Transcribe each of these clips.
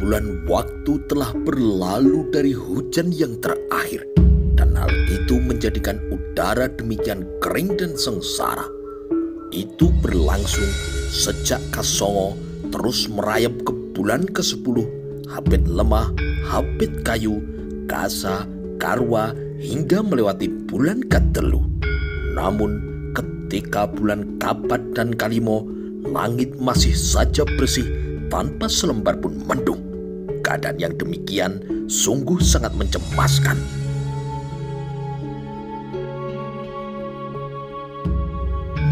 bulan waktu telah berlalu dari hujan yang terakhir, dan hal itu menjadikan udara demikian kering dan sengsara. Itu berlangsung sejak Kasongo terus merayap ke bulan ke-10, Habit Lemah, Habit Kayu, Kasa, Karwa, hingga melewati bulan ke-3. Namun ketika bulan Kapat dan Kalimo, langit masih saja bersih tanpa selembar pun mendung. Keadaan yang demikian sungguh sangat mencemaskan.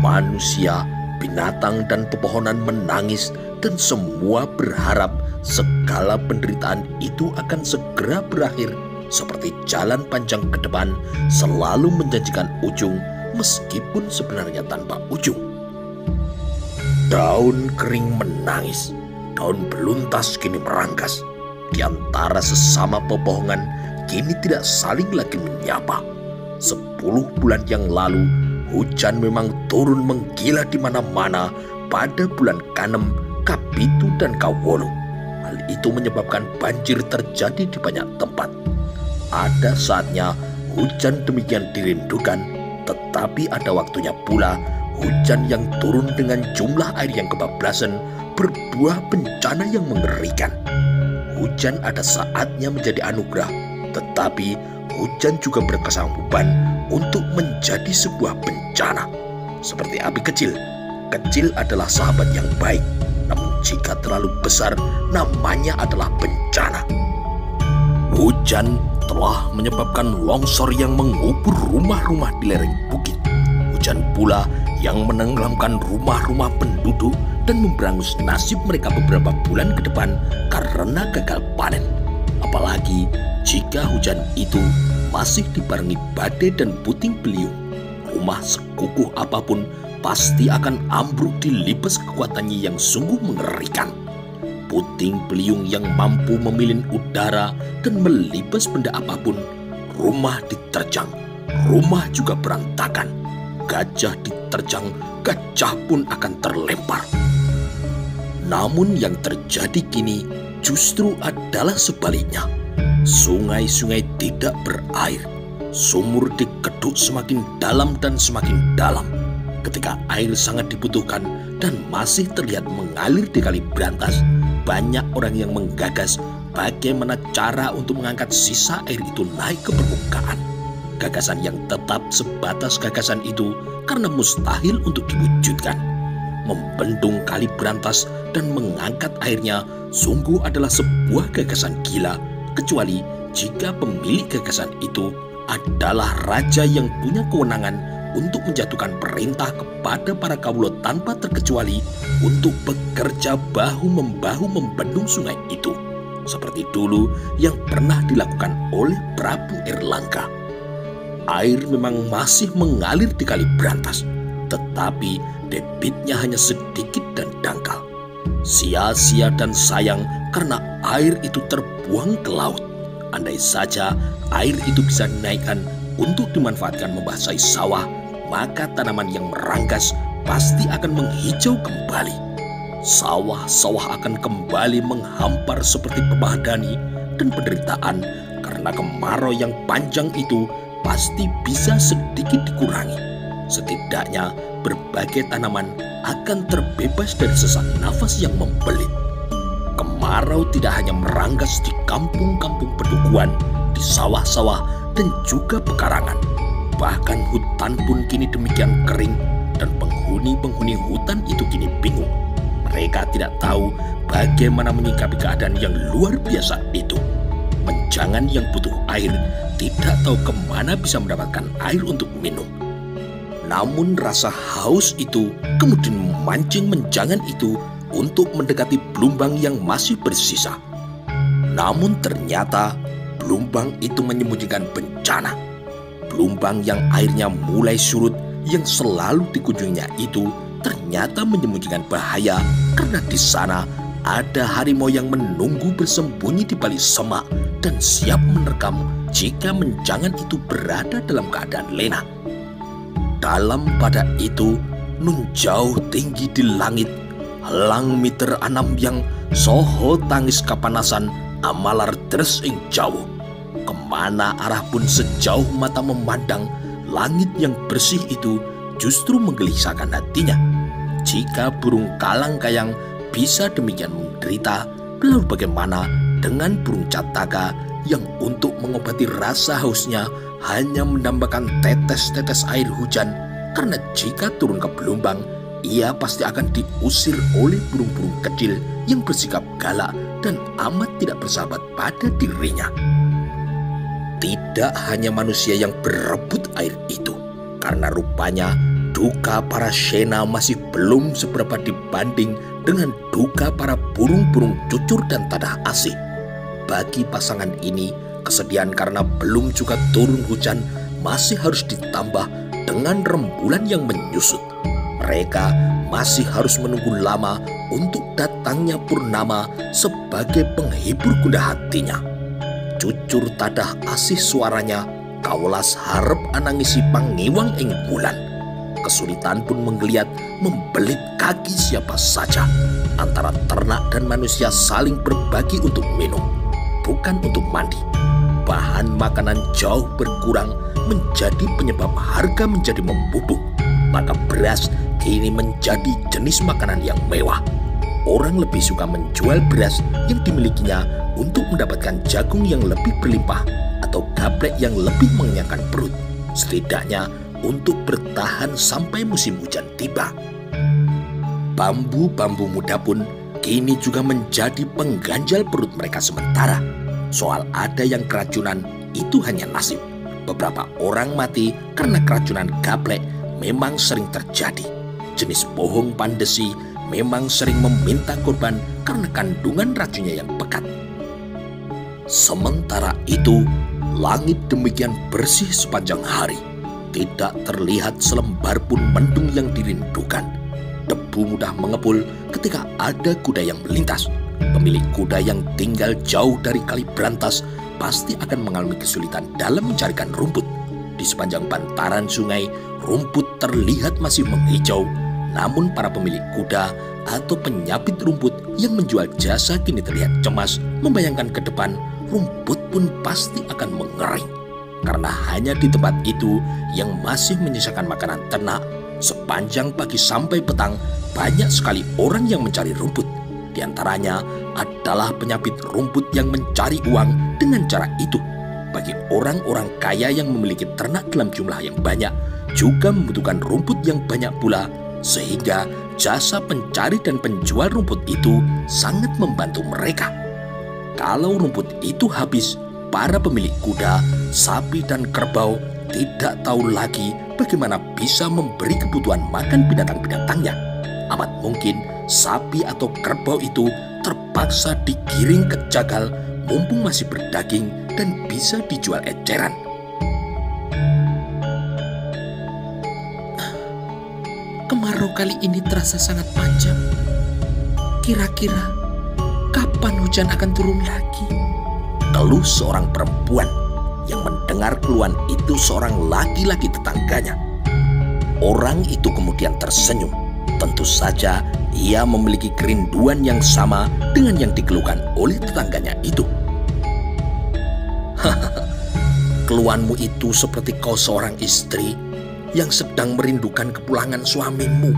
Manusia, binatang, dan pepohonan menangis, dan semua berharap segala penderitaan itu akan segera berakhir, seperti jalan panjang ke depan selalu menjanjikan ujung, meskipun sebenarnya tanpa ujung. Daun kering menangis, daun beluntas kini merangkas. Di antara sesama pepohongan kini tidak saling lagi menyapa. 10 bulan yang lalu, hujan memang turun menggila di mana-mana pada bulan Kanem, Kapitu, dan Kawolu. Hal itu menyebabkan banjir terjadi di banyak tempat. Ada saatnya hujan demikian dirindukan, tetapi ada waktunya pula hujan yang turun dengan jumlah air yang kebablasan berbuah bencana yang mengerikan. Hujan ada saatnya menjadi anugerah, tetapi hujan juga berkesanggupan untuk menjadi sebuah bencana. Seperti api kecil, kecil adalah sahabat yang baik, namun jika terlalu besar, namanya adalah bencana. Hujan telah menyebabkan longsor yang mengubur rumah-rumah di lereng bukit. Hujan pula yang menenggelamkan rumah-rumah penduduk dan memberangus nasib mereka beberapa bulan ke depan karena gagal panen. Apalagi jika hujan itu masih dibarengi badai dan puting beliung, rumah sekukuh apapun pasti akan ambruk dilibas kekuatannya yang sungguh mengerikan. Puting beliung yang mampu memilin udara dan melibas benda apapun, rumah diterjang, rumah juga berantakan. Gajah diterjang, gajah pun akan terlempar. Namun yang terjadi kini justru adalah sebaliknya. Sungai-sungai tidak berair, sumur dikeduk semakin dalam dan semakin dalam. Ketika air sangat dibutuhkan dan masih terlihat mengalir di Kali Brantas, banyak orang yang menggagas bagaimana cara untuk mengangkat sisa air itu naik ke permukaan. Gagasan yang tetap sebatas gagasan itu karena mustahil untuk diwujudkan. Membendung Kali Brantas dan mengangkat airnya sungguh adalah sebuah gagasan gila, kecuali jika pemilik gagasan itu adalah raja yang punya kewenangan untuk menjatuhkan perintah kepada para kawula tanpa terkecuali untuk bekerja bahu-membahu membendung sungai itu, seperti dulu yang pernah dilakukan oleh Prabu Erlangga. Air memang masih mengalir di Kali Brantas, tetapi debitnya hanya sedikit dan dangkal. Sia-sia dan sayang karena air itu terbuang ke laut. Andai saja air itu bisa dinaikkan untuk dimanfaatkan membasahi sawah, maka tanaman yang merangkas pasti akan menghijau kembali. Sawah-sawah akan kembali menghampar seperti permadani dan penderitaan karena kemarau yang panjang itu pasti bisa sedikit dikurangi. Setidaknya berbagai tanaman akan terbebas dari sesak nafas yang membelit. Kemarau tidak hanya meranggas di kampung-kampung pedukuhan, di sawah-sawah, dan juga pekarangan. Bahkan hutan pun kini demikian kering, dan penghuni-penghuni hutan itu kini bingung. Mereka tidak tahu bagaimana menyikapi keadaan yang luar biasa itu. Menjangan yang butuh air tidak tahu kemana bisa mendapatkan air untuk minum. Namun rasa haus itu kemudian memancing menjangan itu untuk mendekati Blumbang yang masih bersisa. Namun ternyata Blumbang itu menyembunyikan bencana. Blumbang yang airnya mulai surut yang selalu dikunjunginya itu ternyata menyembunyikan bahaya karena di sana ada harimau yang menunggu bersembunyi di balik semak dan siap menerkam jika menjangan itu berada dalam keadaan lena. Dalam pada itu, nun jauh tinggi di langit, helang miter anam yang soho tangis kapanasan amalar deres ing jauh. Kemana arah pun sejauh mata memandang, langit yang bersih itu justru menggelisahkan hatinya. Jika burung kalang-kayang bisa demikian menderita, lalu bagaimana dengan burung cataka yang untuk mengobati rasa hausnya hanya mendambakan tetes-tetes air hujan, karena jika turun ke gelombang, ia pasti akan diusir oleh burung-burung kecil yang bersikap galak dan amat tidak bersahabat pada dirinya. Tidak hanya manusia yang berebut air itu, karena rupanya duka para Shena masih belum seberapa dibanding dengan duka para burung-burung cucur dan tadah asih. Bagi pasangan ini, kesedihan karena belum juga turun hujan masih harus ditambah dengan rembulan yang menyusut. Mereka masih harus menunggu lama untuk datangnya purnama sebagai penghibur gundah hatinya. Cucur tadah asih suaranya, kawelas harap anangisi pangiwang ing bulan. Kesulitan pun menggeliat membelit kaki siapa saja. Antara ternak dan manusia saling berbagi untuk minum, bukan untuk mandi. Bahan makanan jauh berkurang menjadi penyebab harga menjadi membubuk. Maka beras kini menjadi jenis makanan yang mewah. Orang lebih suka menjual beras yang dimilikinya untuk mendapatkan jagung yang lebih berlimpah atau gaplek yang lebih mengenyangkan perut, setidaknya untuk bertahan sampai musim hujan tiba. Bambu-bambu muda pun kini juga menjadi pengganjal perut mereka sementara. Soal ada yang keracunan itu hanya nasib. Beberapa orang mati karena keracunan gaplek memang sering terjadi. Jenis bohong pandesi memang sering meminta korban karena kandungan racunnya yang pekat. Sementara itu, langit demikian bersih sepanjang hari. Tidak terlihat selembar pun mendung yang dirindukan. Debu mudah mengepul ketika ada kuda yang melintas. Pemilik kuda yang tinggal jauh dari kali berantas pasti akan mengalami kesulitan dalam mencarikan rumput. Di sepanjang bantaran sungai, rumput terlihat masih menghijau. Namun para pemilik kuda atau penyapit rumput yang menjual jasa kini terlihat cemas membayangkan ke depan rumput pun pasti akan mengering. Karena hanya di tempat itu yang masih menyisakan makanan ternak, sepanjang pagi sampai petang banyak sekali orang yang mencari rumput. Di antaranya adalah penyapit rumput yang mencari uang dengan cara itu. Bagi orang-orang kaya yang memiliki ternak dalam jumlah yang banyak juga membutuhkan rumput yang banyak pula, sehingga jasa pencari dan penjual rumput itu sangat membantu mereka. Kalau rumput itu habis, para pemilik kuda, sapi, dan kerbau tidak tahu lagi bagaimana bisa memberi kebutuhan makan binatang-binatangnya. Amat mungkin sapi atau kerbau itu terpaksa digiring ke jagal mumpung masih berdaging dan bisa dijual eceran. Kemarau kali ini terasa sangat panjang. Kira-kira kapan hujan akan turun lagi? Keluh seorang perempuan yang mendengar keluhan itu seorang laki-laki tetangganya. Orang itu kemudian tersenyum. Tentu saja ia memiliki kerinduan yang sama dengan yang dikeluhkan oleh tetangganya itu. Keluhanmu itu seperti kau seorang istri yang sedang merindukan kepulangan suamimu.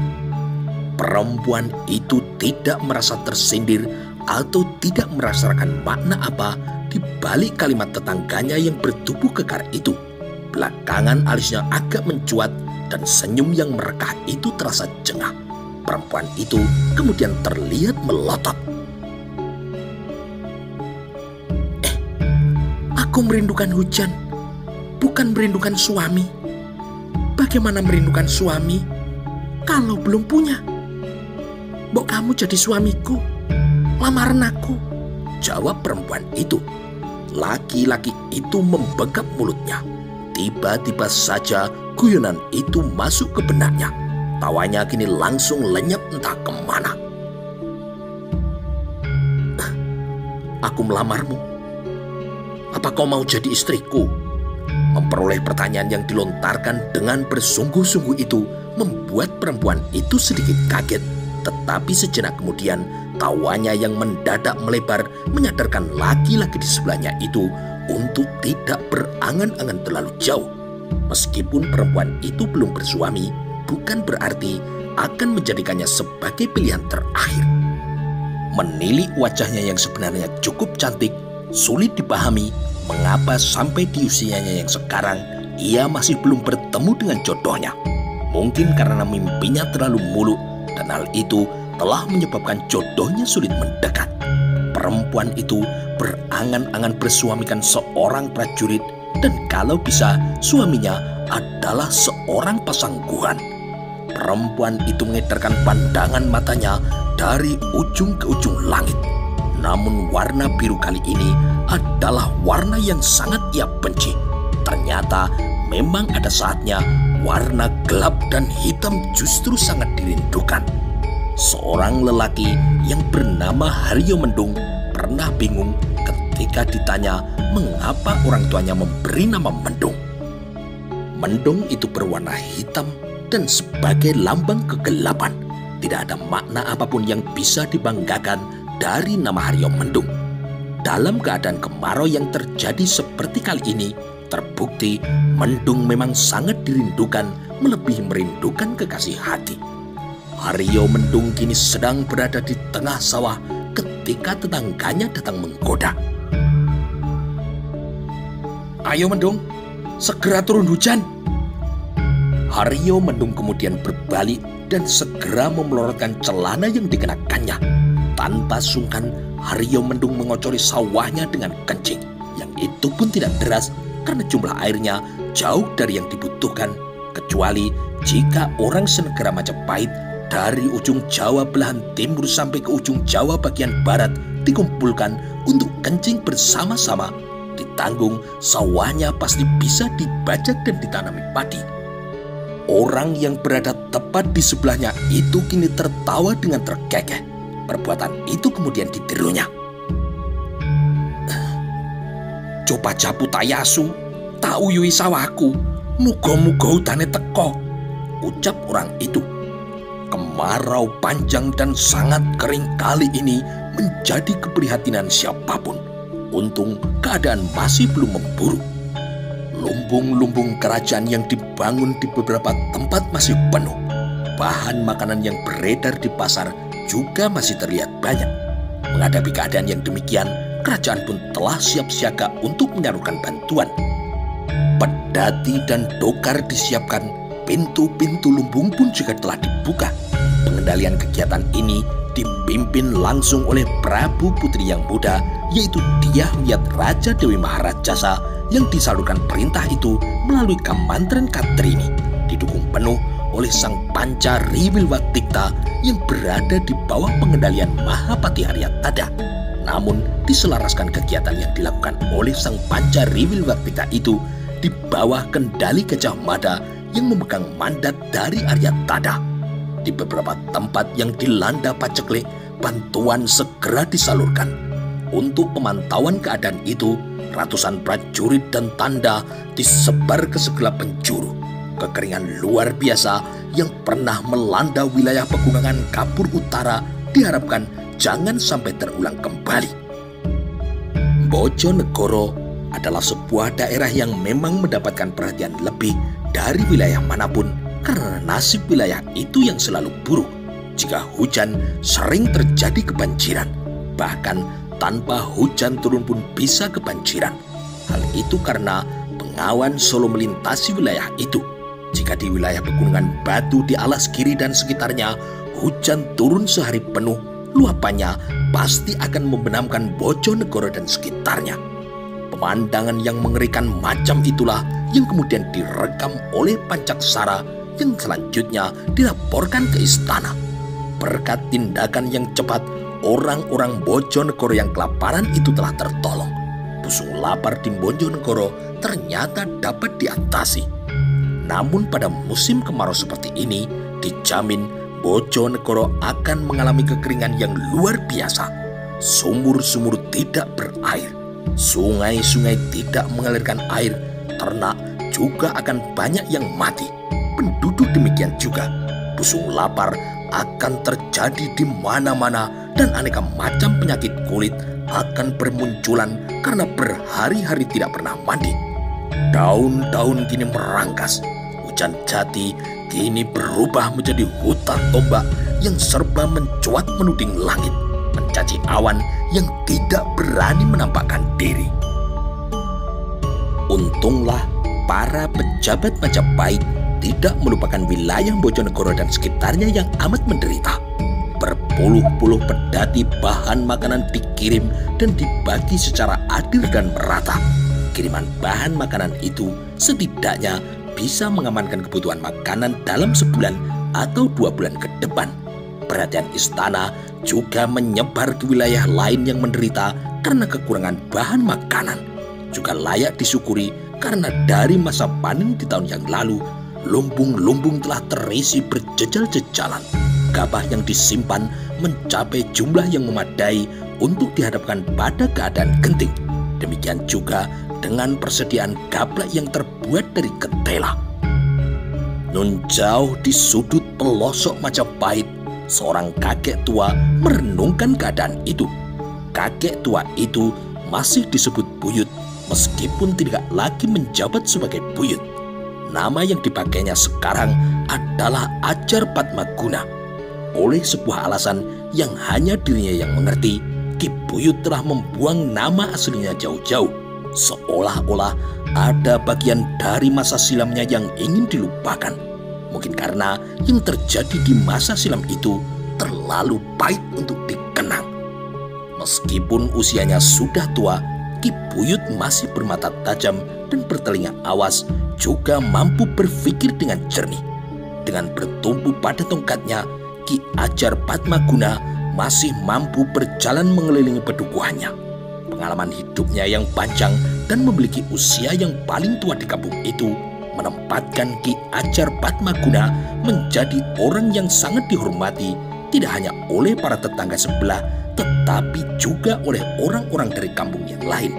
Perempuan itu tidak merasa tersindir atau tidak merasakan makna apa di balik kalimat tetangganya yang bertubuh kekar itu. Belakangan alisnya agak mencuat dan senyum yang merekah itu terasa jengah. Perempuan itu kemudian terlihat melotot. Aku merindukan hujan, bukan merindukan suami. Bagaimana merindukan suami kalau belum punya? Mbok kamu jadi suamiku, lamaran aku, jawab perempuan itu. Laki-laki itu membekap mulutnya. Tiba-tiba saja guyonan itu masuk ke benaknya. Tawanya kini langsung lenyap entah kemana. Aku melamarmu. Apa kau mau jadi istriku? Memperoleh pertanyaan yang dilontarkan dengan bersungguh-sungguh itu membuat perempuan itu sedikit kaget. Tetapi sejenak kemudian Tawanya yang mendadak melebar menyadarkan laki-laki di sebelahnya itu untuk tidak berangan-angan terlalu jauh. Meskipun perempuan itu belum bersuami, bukan berarti akan menjadikannya sebagai pilihan terakhir. Menilik wajahnya yang sebenarnya cukup cantik, sulit dipahami mengapa sampai di usianya yang sekarang ia masih belum bertemu dengan jodohnya. Mungkin karena mimpinya terlalu muluk dan hal itu telah menyebabkan jodohnya sulit mendekat. Perempuan itu berangan-angan bersuamikan seorang prajurit dan kalau bisa suaminya adalah seorang pasangguhan. Perempuan itu mengedarkan pandangan matanya dari ujung ke ujung langit. Namun warna biru kali ini adalah warna yang sangat ia benci. Ternyata memang ada saatnya warna gelap dan hitam justru sangat dirindukan. Seorang lelaki yang bernama Haryo Mendung pernah bingung ketika ditanya mengapa orang tuanya memberi nama Mendung. Mendung itu berwarna hitam dan sebagai lambang kegelapan. Tidak ada makna apapun yang bisa dibanggakan dari nama Haryo Mendung. Dalam keadaan kemarau yang terjadi seperti kali ini, terbukti Mendung memang sangat dirindukan melebihi merindukan kekasih hati. Haryo Mendung kini sedang berada di tengah sawah ketika tetangganya datang menggoda. "Ayo Mendung, segera turun hujan." Haryo Mendung kemudian berbalik dan segera memelorotkan celana yang dikenakannya. Tanpa sungkan, Haryo Mendung mengocori sawahnya dengan kencing. Yang itu pun tidak deras karena jumlah airnya jauh dari yang dibutuhkan. Kecuali jika orang senegara Majapahit dari ujung Jawa belahan timur sampai ke ujung Jawa bagian barat dikumpulkan untuk kencing bersama-sama, ditanggung sawahnya pasti bisa dibajak dan ditanami padi. Orang yang berada tepat di sebelahnya itu kini tertawa dengan terkekeh. Perbuatan itu kemudian ditirunya. "Coba japu tayasu, tak uyui sawahku, muga-muga utane teko," ucap orang itu. Kemarau panjang dan sangat kering kali ini menjadi keprihatinan siapapun. Untung keadaan masih belum memburuk. Lumbung-lumbung kerajaan yang dibangun di beberapa tempat masih penuh. Bahan makanan yang beredar di pasar juga masih terlihat banyak. Menghadapi keadaan yang demikian, kerajaan pun telah siap siaga untuk menyalurkan bantuan. Pedati dan dokar disiapkan, pintu-pintu lumbung pun juga telah dibuka. Pengendalian kegiatan ini dipimpin langsung oleh Prabu Putri yang muda, yaitu Dyah Wiyat Raja Dewi Maharajasa, yang disalurkan perintah itu melalui Kamantren Katrini, didukung penuh oleh sang Panca Riwilwatikta yang berada di bawah pengendalian Mahapati Aryatada. Namun diselaraskan kegiatan yang dilakukan oleh sang Panca Riwilwatikta itu di bawah kendali Gajah Mada yang memegang mandat dari Aryatada. Di beberapa tempat yang dilanda paceklik, bantuan segera disalurkan. Untuk pemantauan keadaan itu, ratusan prajurit dan tanda disebar ke segala penjuru. Kekeringan luar biasa yang pernah melanda wilayah pegunungan Kapur Utara diharapkan jangan sampai terulang kembali. Bojonegoro adalah sebuah daerah yang memang mendapatkan perhatian lebih dari wilayah manapun karena nasib wilayah itu yang selalu buruk. Jika hujan, sering terjadi kebanjiran. Bahkan tanpa hujan turun pun bisa kebanjiran. Hal itu karena bengawan Solo melintasi wilayah itu. Jika di wilayah pegunungan Batu di alas kiri dan sekitarnya hujan turun sehari penuh, luapannya pasti akan membenamkan Bojonegoro dan sekitarnya. Pemandangan yang mengerikan macam itulah yang kemudian direkam oleh Pancaksara yang selanjutnya dilaporkan ke istana. Berkat tindakan yang cepat, orang-orang Bojonegoro yang kelaparan itu telah tertolong. Pusung lapar di Bojonegoro ternyata dapat diatasi. Namun pada musim kemarau seperti ini, dijamin Bojonegoro akan mengalami kekeringan yang luar biasa. Sumur-sumur tidak berair, sungai-sungai tidak mengalirkan air, ternak juga akan banyak yang mati. Penduduk demikian juga. Pusung lapar akan terjadi di mana-mana dan aneka macam penyakit kulit akan bermunculan karena berhari-hari tidak pernah mandi. Daun-daun kini merangkas. Hujan jati kini berubah menjadi hutan tombak yang serba mencuat menuding langit, mencaci awan yang tidak berani menampakkan diri. Untunglah para pejabat Majapahit tidak melupakan wilayah Bojonegoro dan sekitarnya yang amat menderita. Berpuluh-puluh pedati bahan makanan dikirim dan dibagi secara adil dan merata. Kiriman bahan makanan itu setidaknya bisa mengamankan kebutuhan makanan dalam sebulan atau 2 bulan ke depan. Perhatian istana juga menyebar ke wilayah lain yang menderita karena kekurangan bahan makanan. Juga layak disyukuri karena dari masa panen di tahun yang lalu, lumbung-lumbung telah terisi berjejal-jejalan. Gabah yang disimpan mencapai jumlah yang memadai untuk dihadapkan pada keadaan genting. Demikian juga dengan persediaan gaplek yang terbuat dari ketela. Nun jauh di sudut pelosok Majapahit, seorang kakek tua merenungkan keadaan itu. Kakek tua itu masih disebut Buyut, meskipun tidak lagi menjabat sebagai buyut. Nama yang dipakainya sekarang adalah Ajar Padmaguna. Oleh sebuah alasan yang hanya dirinya yang mengerti, Ki Buyut telah membuang nama aslinya jauh-jauh, seolah-olah ada bagian dari masa silamnya yang ingin dilupakan. Mungkin karena yang terjadi di masa silam itu terlalu pahit untuk dikenang. Meskipun usianya sudah tua, Ki Buyut masih bermata tajam dan bertelinga awas, juga mampu berpikir dengan jernih. Dengan bertumpu pada tongkatnya, Ki Ajar Padmaguna masih mampu berjalan mengelilingi pedukuhannya. Pengalaman hidupnya yang panjang dan memiliki usia yang paling tua di kampung itu menempatkan Ki Ajar Padmaguna menjadi orang yang sangat dihormati, tidak hanya oleh para tetangga sebelah, tetapi juga oleh orang-orang dari kampung yang lain.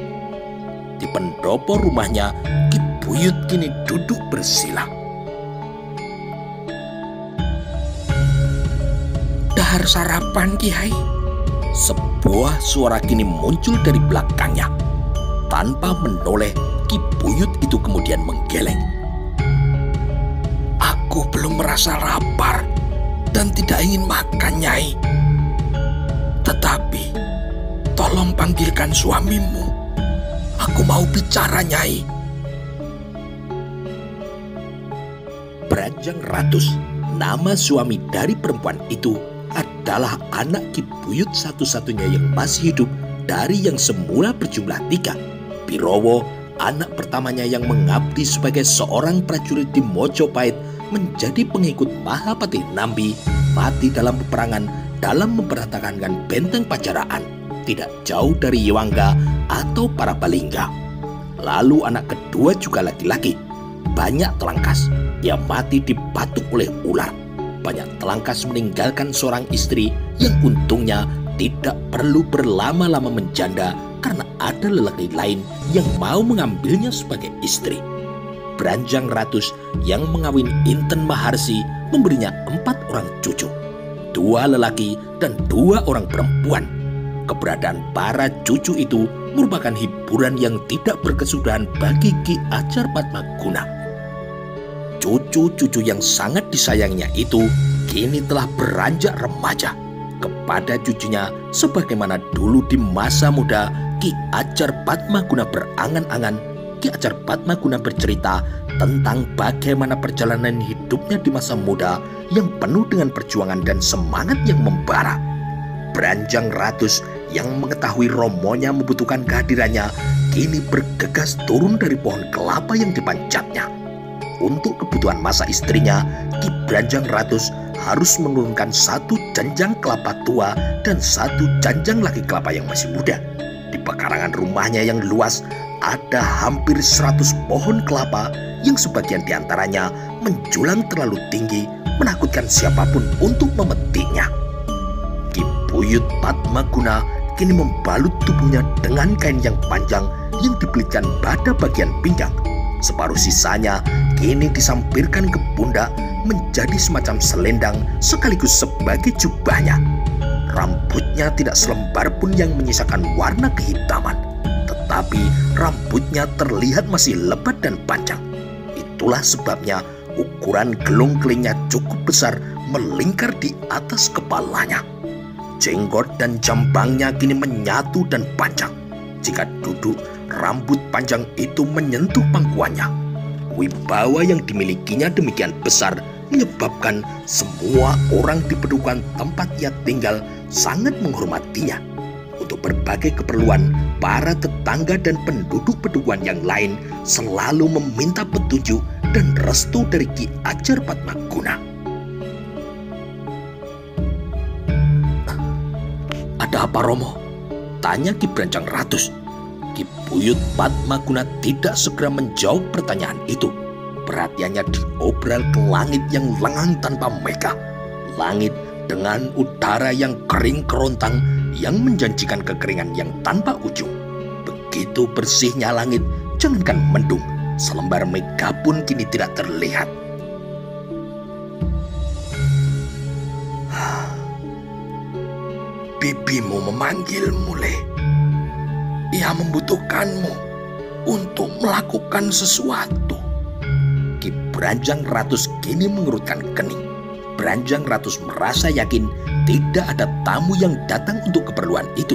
Di pendopo rumahnya, Ki Buyut kini duduk bersila. "Dahar sarapan, Kiai." Sebuah suara kini muncul dari belakangnya. Tanpa menoleh, Ki Buyut itu kemudian menggeleng. "Aku belum merasa lapar dan tidak ingin makan, Nyai. Tetapi, tolong panggilkan suamimu. Aku mau bicara, Nyai." Branjang Ratus, nama suami dari perempuan itu, adalah anak Ki Buyut satu-satunya yang masih hidup dari yang semula berjumlah 3. Birowo, anak pertamanya yang mengabdi sebagai seorang prajurit di Mojopahit, menjadi pengikut Mahapati Nambi, mati dalam peperangan dalam mempertahankan benteng Pajaraan, tidak jauh dari Yewangga atau para Balingga. Lalu anak kedua juga laki-laki, Banyak Telangkas. Ia mati dipatuk oleh ular. Banyak Telangkas meninggalkan seorang istri yang untungnya tidak perlu berlama-lama menjanda karena ada lelaki lain yang mau mengambilnya sebagai istri. Branjang Ratus yang mengawin Inten Maharsi memberinya 4 orang cucu, 2 lelaki dan 2 orang perempuan. Keberadaan para cucu itu merupakan hiburan yang tidak berkesudahan bagi Ki Ajar Padmaguna. Cucu-cucu yang sangat disayangnya itu kini telah beranjak remaja. Kepada cucunya, sebagaimana dulu di masa muda Ki Ajar Padmaguna berangan-angan, Ki Ajar Padmaguna bercerita tentang bagaimana perjalanan hidupnya di masa muda yang penuh dengan perjuangan dan semangat yang membara. Branjang Ratus yang mengetahui romonya membutuhkan kehadirannya kini bergegas turun dari pohon kelapa yang dipanjatnya. Untuk kebutuhan masa istrinya, Ki Branjang Ratus harus menurunkan 1 janjang kelapa tua dan 1 janjang lagi kelapa yang masih muda. Di pekarangan rumahnya yang luas ada hampir 100 pohon kelapa yang sebagian diantaranya menjulang terlalu tinggi, menakutkan siapapun untuk memetiknya. Ki Buyut Padmaguna kini membalut tubuhnya dengan kain yang panjang yang dipelitkan pada bagian pinggang. Separuh sisanya kini disampirkan ke pundak menjadi semacam selendang sekaligus sebagai jubahnya. Rambutnya tidak selembar pun yang menyisakan warna kehitaman, tetapi rambutnya terlihat masih lebat dan panjang. Itulah sebabnya ukuran gelung kelingnya cukup besar melingkar di atas kepalanya. Jenggot dan jambangnya kini menyatu dan panjang. Jika duduk, rambut panjang itu menyentuh pangkuannya. Wibawa yang dimilikinya demikian besar menyebabkan semua orang di Pedukuhan tempat ia tinggal sangat menghormatinya. Untuk berbagai keperluan, para tetangga dan penduduk Pedukuhan yang lain selalu meminta petunjuk dan restu dari Ki Ajar Padmaguna. "Ada apa, Romo?" tanya Ki Branjang Ratus. Ki Buyut Padmaguna tidak segera menjawab pertanyaan itu. Perhatiannya diobral ke langit yang lengang tanpa mega. Langit dengan udara yang kering kerontang yang menjanjikan kekeringan yang tanpa ujung. Begitu bersihnya langit, jangankan mendung, selembar mega pun kini tidak terlihat. "Bibimu memanggilmu, Le. Ia membutuhkanmu untuk melakukan sesuatu." Ki Branjang Ratus kini mengerutkan kening. Branjang Ratus merasa yakin tidak ada tamu yang datang untuk keperluan itu.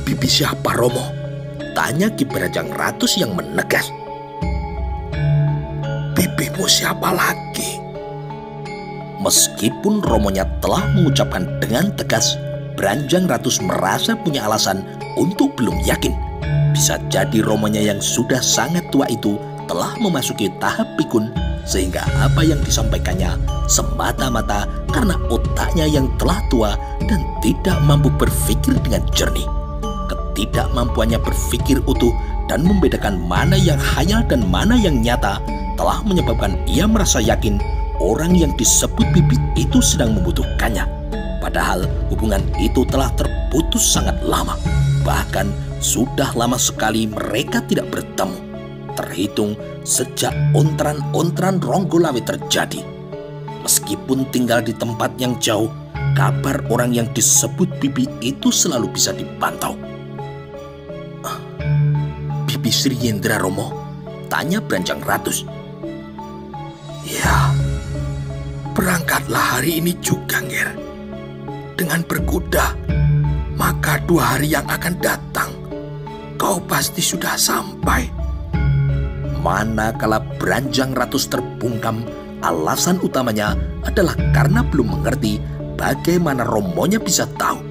"Bibi siapa, Romo?" tanya Ki Branjang Ratus yang menegas. "Bibimu siapa lagi?" Meskipun Romonya telah mengucapkan dengan tegas, Branjang Ratus merasa punya alasan untuk belum yakin. Bisa jadi Romonya yang sudah sangat tua itu telah memasuki tahap pikun, sehingga apa yang disampaikannya semata-mata karena otaknya yang telah tua dan tidak mampu berpikir dengan jernih. Ketidakmampuannya berpikir utuh dan membedakan mana yang khayal dan mana yang nyata telah menyebabkan ia merasa yakin orang yang disebut bibi itu sedang membutuhkannya. Padahal hubungan itu telah terputus sangat lama. Bahkan sudah lama sekali mereka tidak bertemu. Terhitung sejak ontran-ontran Ronggolawe terjadi. Meskipun tinggal di tempat yang jauh, kabar orang yang disebut bibi itu selalu bisa dipantau. "Bibi Sri Yendra, Romo?" tanya Branjang Ratus. "Ya, berangkatlah hari ini juga, Nger. Dengan berkuda, maka 2 hari yang akan datang, kau pasti sudah sampai." Manakala Branjang Ratus terbungkam, alasan utamanya adalah karena belum mengerti bagaimana Romonya bisa tahu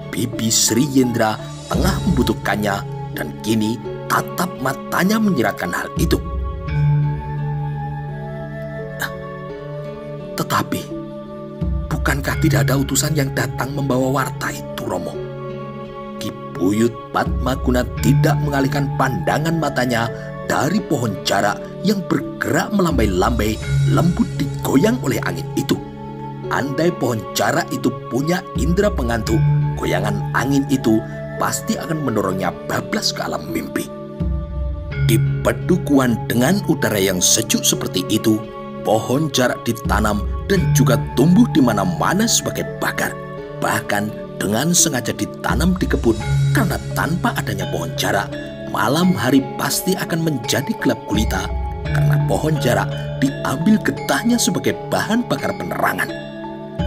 Bibi Sri Yendra tengah membutuhkannya, dan kini tatap matanya menyiratkan hal itu. "Tetapi, bukankah tidak ada utusan yang datang membawa warta itu, Romo?" Ki Buyut Padmaguna tidak mengalihkan pandangan matanya dari pohon jarak yang bergerak melambai-lambai lembut digoyang oleh angin itu. Andai pohon jarak itu punya indera pengantuk, goyangan angin itu pasti akan mendorongnya bablas ke alam mimpi. Di Pedukuhan dengan udara yang sejuk seperti itu, pohon jarak ditanam dan juga tumbuh di mana-mana sebagai pagar. Bahkan dengan sengaja ditanam di kebun, karena tanpa adanya pohon jarak, malam hari pasti akan menjadi gelap gulita, karena pohon jarak diambil getahnya sebagai bahan bakar penerangan.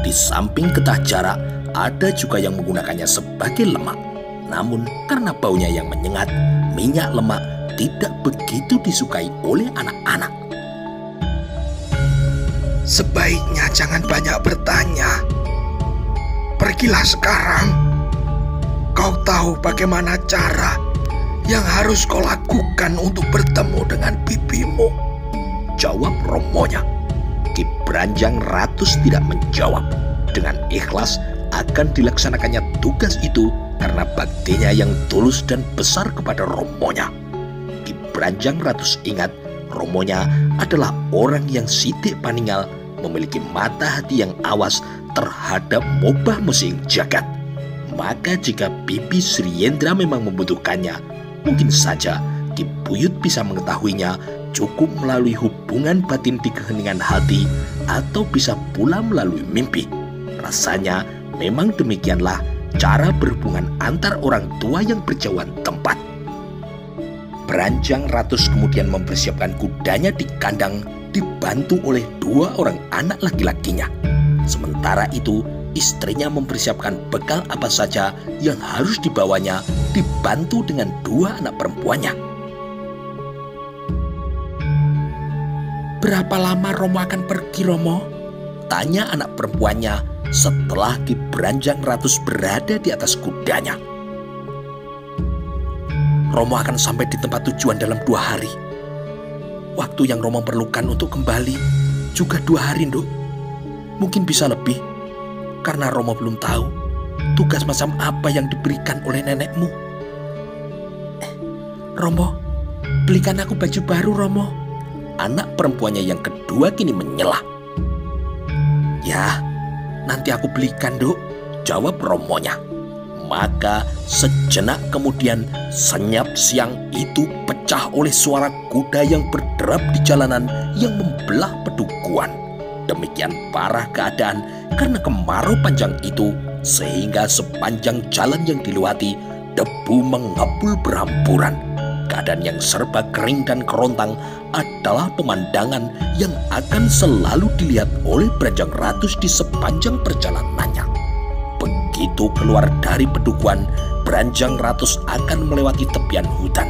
Di samping getah jarak, ada juga yang menggunakannya sebagai lemak. Namun karena baunya yang menyengat, minyak lemak tidak begitu disukai oleh anak-anak. "Sebaiknya jangan banyak bertanya. Pergilah sekarang. Kau tahu bagaimana cara yang harus kau lakukan untuk bertemu dengan bibimu?" jawab Romonya. Ki Branjang Ratus tidak menjawab. Dengan ikhlas akan dilaksanakannya tugas itu karena baktinya yang tulus dan besar kepada Romonya. Ki Branjang Ratus ingat Romonya adalah orang yang sidik paninggal, memiliki mata hati yang awas terhadap mobah musim jagat. Maka jika Bibi Sri Yendra memang membutuhkannya, mungkin saja Ki Buyut bisa mengetahuinya cukup melalui hubungan batin di keheningan hati atau bisa pula melalui mimpi. Rasanya memang demikianlah cara berhubungan antar orang tua yang berjauhan tempat. Beranjang Ratus kemudian mempersiapkan kudanya di kandang dibantu oleh 2 orang anak laki-lakinya. Sementara itu, istrinya mempersiapkan bekal apa saja yang harus dibawanya dibantu dengan 2 anak perempuannya. "Berapa lama Romo akan pergi, Romo?" tanya anak perempuannya setelah Ki Beranjang Ratus berada di atas kudanya. "Romo akan sampai di tempat tujuan dalam 2 hari. Waktu yang Romo perlukan untuk kembali juga 2 hari, Nduk. Mungkin bisa lebih, karena Romo belum tahu tugas macam apa yang diberikan oleh nenekmu." "Romo, belikan aku baju baru, Romo." Anak perempuannya yang kedua kini menyela. "Ya, nanti aku belikan, Nduk," jawab Romonya. Maka sejenak kemudian senyap siang itu pecah oleh suara kuda yang berderap di jalanan yang membelah pedukuhan. Demikian parah keadaan karena kemarau panjang itu sehingga sepanjang jalan yang dilewati debu mengepul berhamburan. Keadaan yang serba kering dan kerontang adalah pemandangan yang akan selalu dilihat oleh Beranjang Ratus di sepanjang perjalanannya. Begitu keluar dari pedukuhan, Beranjang Ratus akan melewati tepian hutan.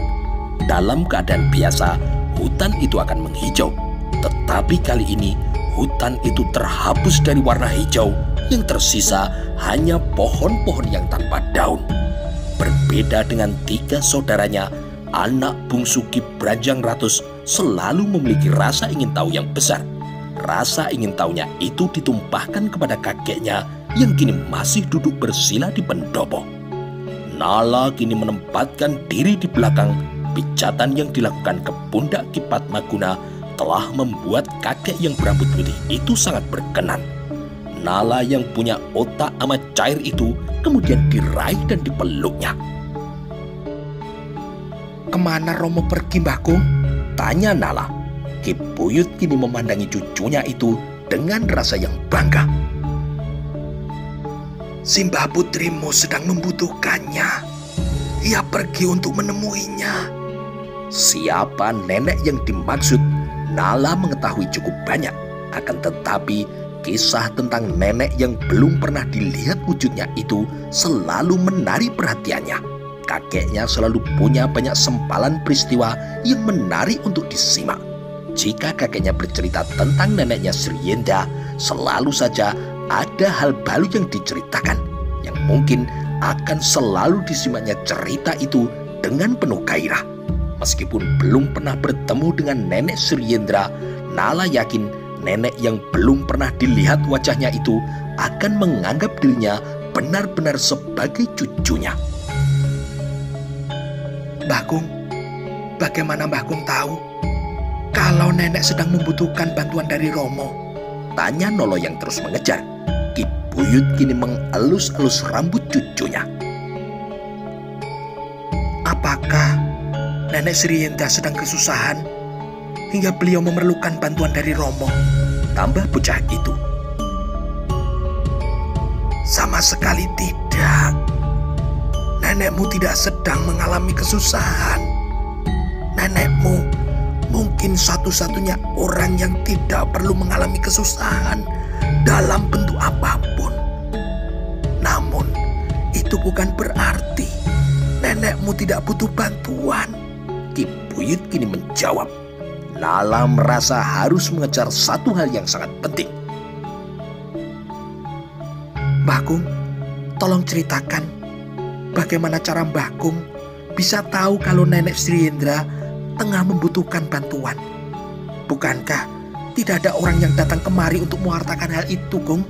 Dalam keadaan biasa, hutan itu akan menghijau. Tetapi kali ini, hutan itu terhapus dari warna hijau. Yang tersisa hanya pohon-pohon yang tanpa daun. Berbeda dengan 3 saudaranya, anak bungsu Ki Beranjang Ratus selalu memiliki rasa ingin tahu yang besar. Rasa ingin tahunya itu ditumpahkan kepada kakeknya yang kini masih duduk bersila di pendopo. Nala kini menempatkan diri di belakang. Pijatan yang dilakukan ke pundak Ki Padmaguna telah membuat kakek yang berambut putih itu sangat berkenan. Nala yang punya otak amat cair itu kemudian diraih dan dipeluknya. "Kemana Romo pergi, Mbah Kung?" tanya Nala. Ki Buyut kini memandangi cucunya itu dengan rasa yang bangga. "Simbah putrimu sedang membutuhkannya. Ia pergi untuk menemuinya." Siapa nenek yang dimaksud, Nala mengetahui cukup banyak. Akan tetapi, kisah tentang nenek yang belum pernah dilihat wujudnya itu selalu menarik perhatiannya. Kakeknya selalu punya banyak sempalan peristiwa yang menarik untuk disimak. Jika kakeknya bercerita tentang neneknya Sri Yenda, selalu saja ada hal baru yang diceritakan, yang mungkin akan selalu disimaknya cerita itu dengan penuh gairah. Meskipun belum pernah bertemu dengan nenek Sri Yendra, Nala yakin nenek yang belum pernah dilihat wajahnya itu akan menganggap dirinya benar-benar sebagai cucunya. "Mbah Kung, bagaimana Mbah Kung tahu kalau nenek sedang membutuhkan bantuan dari Romo?" tanya Nolo yang terus mengejar. Ki Buyut kini mengelus-elus rambut cucunya. "Apakah nenek Sri Yenda sedang kesusahan hingga beliau memerlukan bantuan dari Romo?" tambah bocah itu. "Sama sekali tidak. Nenekmu tidak sedang mengalami kesusahan. Nenekmu mungkin satu-satunya orang yang tidak perlu mengalami kesusahan dalam bentuk apapun. Namun, itu bukan berarti nenekmu tidak butuh bantuan." Ki Buyut kini menjawab. Nala merasa harus mengejar satu hal yang sangat penting. "Mbah Kung, tolong ceritakan bagaimana cara Mbah Kung bisa tahu kalau nenek Sri Yendra tengah membutuhkan bantuan. Bukankah tidak ada orang yang datang kemari untuk mewartakan hal itu, Kung?"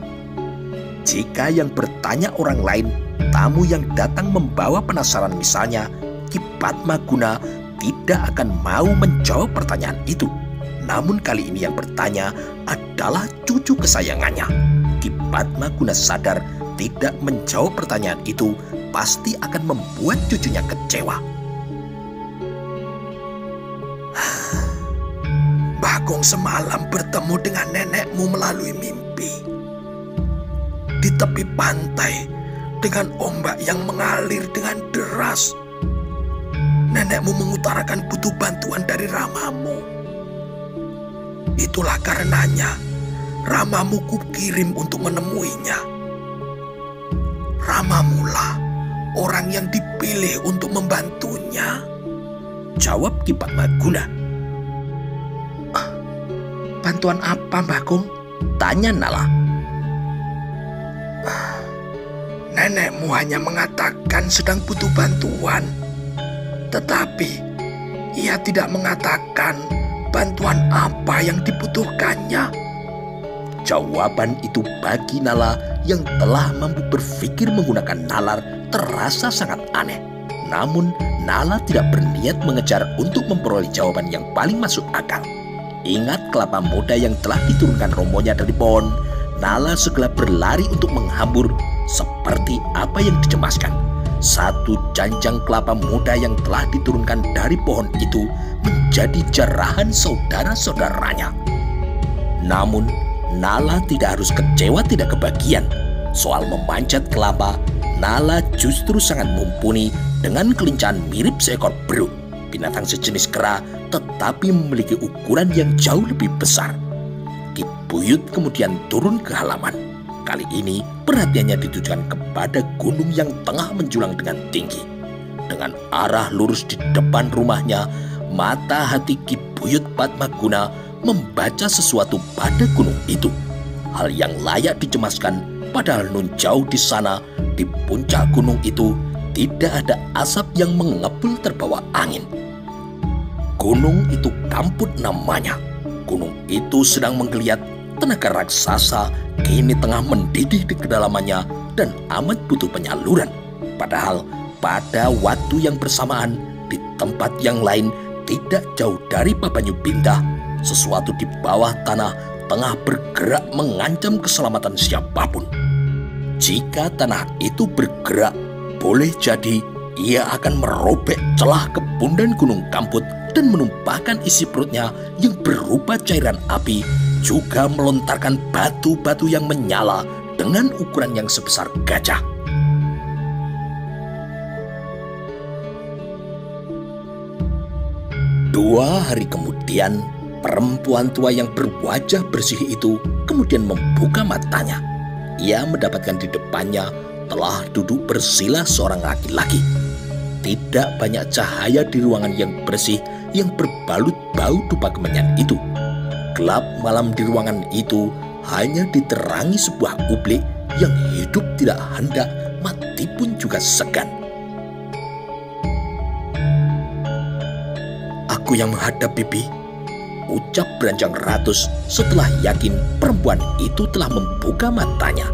Jika yang bertanya orang lain, tamu yang datang membawa penasaran misalnya, Ki Padmaguna tidak akan mau menjawab pertanyaan itu. Namun kali ini yang bertanya adalah cucu kesayangannya. Ki Padmaguna sadar tidak menjawab pertanyaan itu pasti akan membuat cucunya kecewa. Bagong semalam bertemu dengan nenekmu melalui mimpi. Di tepi pantai dengan ombak yang mengalir dengan deras. Nenekmu mengutarakan butuh bantuan dari Ramamu. Itulah karenanya Ramamu kukirim untuk menemuinya. Ramamulah orang yang dipilih untuk membantunya, jawab Ki Padmaguna. Bantuan apa, Bagong? Tanya Nala. Nenekmu hanya mengatakan sedang butuh bantuan. Tetapi ia tidak mengatakan bantuan apa yang dibutuhkannya. Jawaban itu bagi Nala yang telah mampu berpikir menggunakan nalar terasa sangat aneh. Namun Nala tidak berniat mengejar untuk memperoleh jawaban yang paling masuk akal. Ingat kelapa muda yang telah diturunkan romonya dari pohon, Nala segera berlari untuk menghambur seperti apa yang dicemaskan. Satu janjang kelapa muda yang telah diturunkan dari pohon itu menjadi jarahan saudara-saudaranya. Namun Nala tidak harus kecewa tidak kebagian. Soal memanjat kelapa, Nala justru sangat mumpuni dengan kelincahan mirip seekor beruk, binatang sejenis kera tetapi memiliki ukuran yang jauh lebih besar. Ki Buyut kemudian turun ke halaman. Kali ini perhatiannya ditujukan kepada gunung yang tengah menjulang dengan tinggi. Dengan arah lurus di depan rumahnya, mata hati Ki Buyut Padmaguna membaca sesuatu pada gunung itu. Hal yang layak dicemaskan, padahal nun jauh di sana, di puncak gunung itu, tidak ada asap yang mengepul terbawa angin. Gunung itu Kamput namanya. Gunung itu sedang menggeliat. Tenaga raksasa kini tengah mendidih di kedalamannya dan amat butuh penyaluran. Padahal pada waktu yang bersamaan di tempat yang lain tidak jauh dari Pabanyu Bintah, sesuatu di bawah tanah tengah bergerak mengancam keselamatan siapapun. Jika tanah itu bergerak, boleh jadi ia akan merobek celah kebundan Gunung Kamput dan menumpahkan isi perutnya yang berupa cairan api, juga melontarkan batu-batu yang menyala dengan ukuran yang sebesar gajah. Dua hari kemudian, perempuan tua yang berwajah bersih itu kemudian membuka matanya. Ia mendapatkan di depannya telah duduk bersila seorang laki-laki. Tidak banyak cahaya di ruangan yang bersih yang berbalut bau dupa kemenyan itu. Gelap malam di ruangan itu hanya diterangi sebuah ublik yang hidup tidak hendak, mati pun juga segan. Aku yang menghadap Bibi, ucap Beranjang Ratus setelah yakin perempuan itu telah membuka matanya.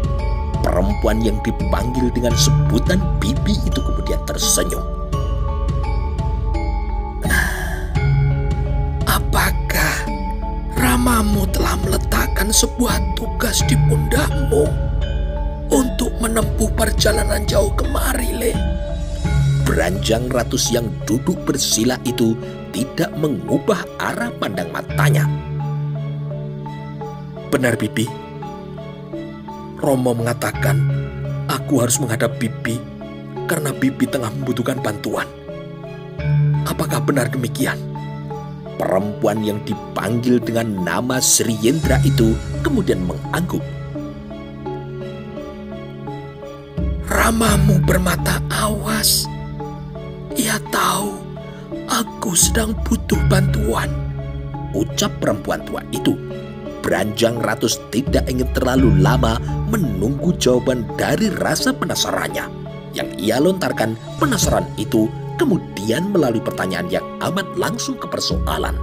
Perempuan yang dipanggil dengan sebutan Bibi itu kemudian tersenyum. Apakah Ramamu telah meletakkan sebuah tugas di pundakmu untuk menempuh perjalanan jauh kemari, Le? Beranjang Ratus yang duduk bersila itu tidak mengubah arah pandang matanya. Benar, Bibi. Romo mengatakan aku harus menghadap Bibi karena Bibi tengah membutuhkan bantuan. Apakah benar demikian? Perempuan yang dipanggil dengan nama Sri Yendra itu kemudian mengangguk. Ramamu bermata awas. Ia tahu aku sedang butuh bantuan, ucap perempuan tua itu. Beranjang Ratus tidak ingin terlalu lama menunggu jawaban dari rasa penasarannya. Yang ia lontarkan penasaran itu kemudian melalui pertanyaan yang amat langsung ke persoalan.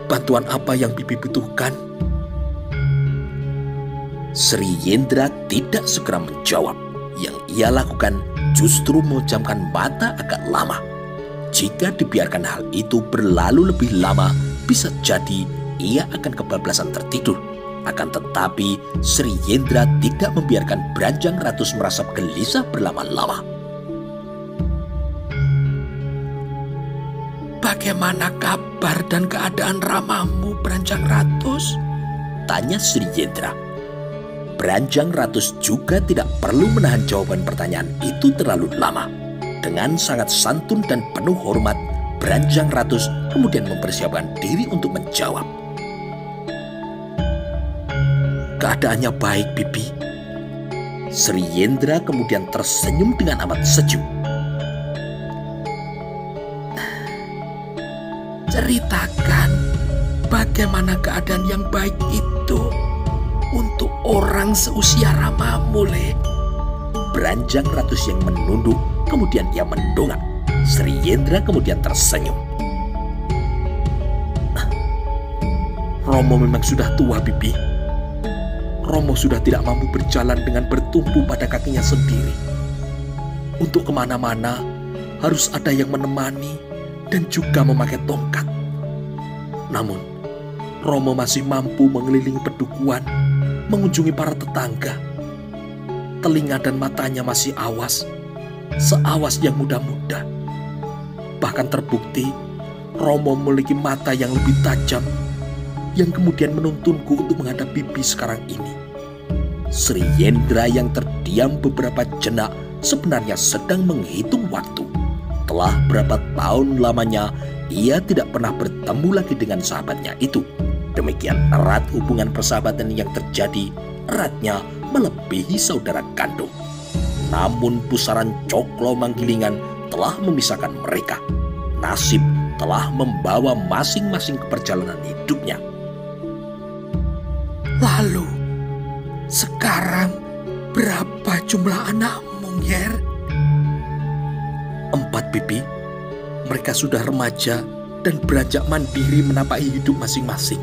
Bantuan apa yang Bibi butuhkan? Sri Yendra tidak segera menjawab. Yang ia lakukan justru memejamkan mata agak lama. Jika dibiarkan hal itu berlalu lebih lama, bisa jadi ia akan kebablasan tertidur. Akan tetapi Sri Yendra tidak membiarkan Beranjang Ratus merasa gelisah berlama-lama. Bagaimana kabar dan keadaan Ramamu, Beranjang Ratus? Tanya Sri Yendra. Beranjang Ratus juga tidak perlu menahan jawaban pertanyaan itu terlalu lama. Dengan sangat santun dan penuh hormat, Beranjang Ratus kemudian mempersiapkan diri untuk menjawab. Keadaannya baik, Bibi. Sri Yendra kemudian tersenyum dengan amat sejuk. Ceritakan bagaimana keadaan yang baik itu untuk orang seusia Ramamu, Le. Beranjang Ratus yang menunduk, kemudian ia mendongak. Sri Yendra kemudian tersenyum. Romo memang sudah tua, Bibi. Romo sudah tidak mampu berjalan dengan bertumpu pada kakinya sendiri. Untuk kemana-mana harus ada yang menemani dan juga memakai tongkat. Namun, Romo masih mampu mengelilingi pedukuhan, mengunjungi para tetangga. Telinga dan matanya masih awas, seawas yang muda-muda. Bahkan terbukti, Romo memiliki mata yang lebih tajam, yang kemudian menuntunku untuk menghadap Bibi sekarang ini. Sri Yendra yang terdiam beberapa jenak sebenarnya sedang menghitung waktu. Telah berapa tahun lamanya ia tidak pernah bertemu lagi dengan sahabatnya itu. Demikian erat hubungan persahabatan yang terjadi, eratnya melebihi saudara kandung. Namun pusaran Coklo Manggilingan telah memisahkan mereka. Nasib telah membawa masing-masing ke perjalanan hidupnya. Lalu, sekarang berapa jumlah anakmu, Nger? 4, Bibi. Mereka sudah remaja dan beranjak mandiri menapaki hidup masing-masing.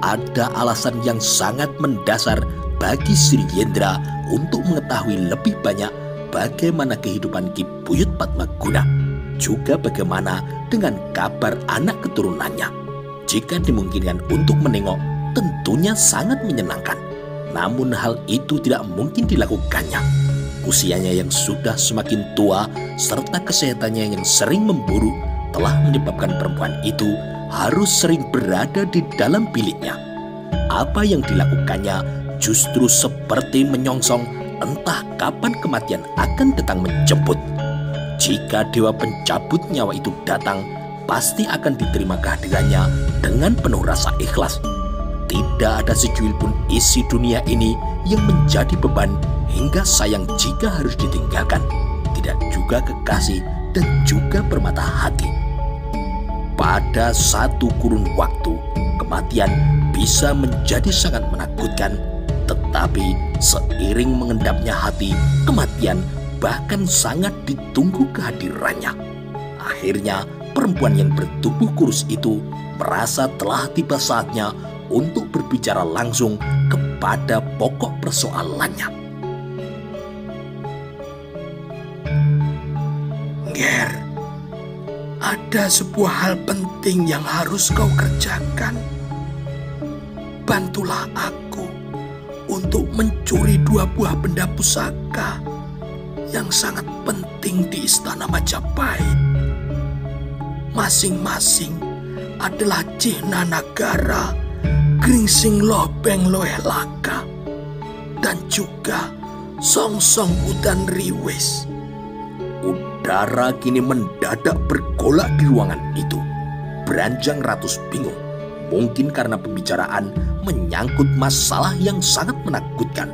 Ada alasan yang sangat mendasar bagi Sri Yendra untuk mengetahui lebih banyak bagaimana kehidupan Ki Buyut Padmaguna, juga bagaimana dengan kabar anak keturunannya. Jika dimungkinkan untuk menengok, tentunya sangat menyenangkan. Namun hal itu tidak mungkin dilakukannya. Usianya yang sudah semakin tua serta kesehatannya yang sering memburuk telah menyebabkan perempuan itu harus sering berada di dalam biliknya. Apa yang dilakukannya justru seperti menyongsong entah kapan kematian akan datang menjemput. Jika dewa pencabut nyawa itu datang, pasti akan diterima kehadirannya dengan penuh rasa ikhlas. Tidak ada secuil pun isi dunia ini yang menjadi beban hingga sayang jika harus ditinggalkan. Tidak juga kekasih dan juga permata hati. Pada satu kurun waktu, kematian bisa menjadi sangat menakutkan. Tetapi seiring mengendapnya hati, kematian bahkan sangat ditunggu kehadirannya. Akhirnya perempuan yang bertubuh kurus itu merasa telah tiba saatnya untuk berbicara langsung kepada pokok persoalannya. Nger, ada sebuah hal penting yang harus kau kerjakan. Bantulah aku untuk mencuri 2 buah benda pusaka yang sangat penting di Istana Majapahit. Masing-masing adalah Cihna Nagara, Gringsing Lobeng Loelaka, dan juga Songsong Udan Riwis. Udara kini mendadak bergolak di ruangan itu. Beranjang Ratus bingung. Mungkin karena pembicaraan menyangkut masalah yang sangat menakutkan.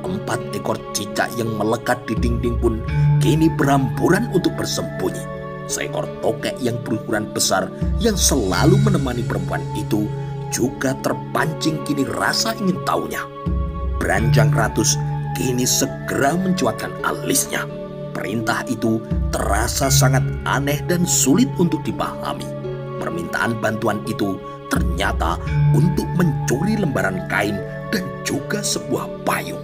4 ekor cicak yang melekat di dinding pun kini berhamburan untuk bersembunyi. Seekor tokek yang berukuran besar yang selalu menemani perempuan itu juga terpancing kini rasa ingin tahunya. Beranjang Ratus kini segera mencuatkan alisnya. Perintah itu terasa sangat aneh dan sulit untuk dipahami. Permintaan bantuan itu ternyata untuk mencuri lembaran kain dan juga sebuah payung.